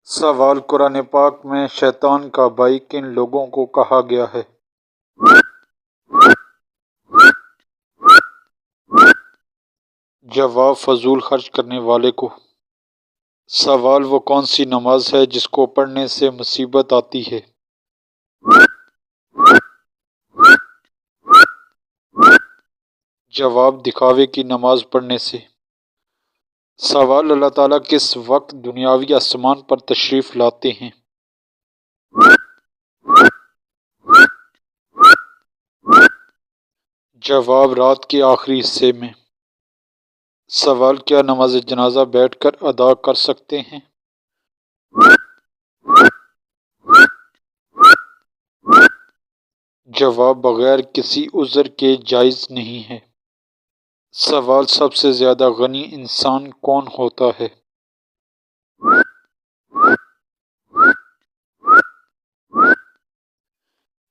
سوال قرآن پاک میں شیطان کا بھائی کن لوگوں کو کہا گیا ہے؟ جواب فضول خرچ کرنے والے کو۔ سوال وہ کون سی نماز ہے جس کو پڑھنے سے مصیبت آتی ہے؟ جواب دکھاوے کی نماز پڑھنے سے۔ سوال اللہ تعالیٰ کس وقت دنیاوی آسمان پر تشریف لاتے ہیں؟ جواب رات کے آخری حصے میں۔ سوال کیا نماز جنازہ بیٹھ کر ادا کر سکتے ہیں؟ جواب بغیر کسی عذر کے جائز نہیں ہے۔ سوال سب سے زیادہ غنی انسان کون ہوتا ہے؟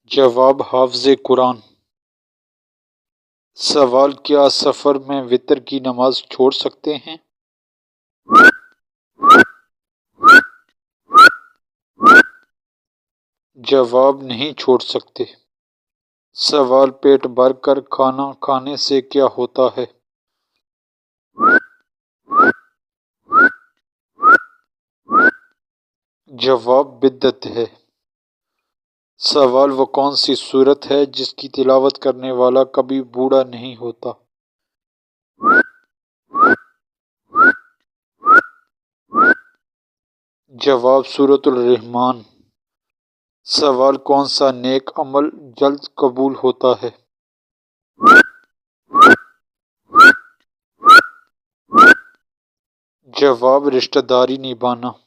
جواب حافظ قرآن۔ سوال کیا سفر میں وتر کی نماز چھوڑ سکتے ہیں؟ جواب نہیں چھوڑ سکتے۔ سوال پیٹ بھر کر کھانا کھانے سے کیا ہوتا ہے؟ جواب بدعت ہے۔ سوال وہ کون سی سورت ہے جس کی تلاوت کرنے والا کبھی بوڑھا نہیں ہوتا؟ جواب سورۃ الرحمن۔ سوال کون سا نیک عمل جلد قبول ہوتا ہے؟ جواب رشتہ داری نبھانا۔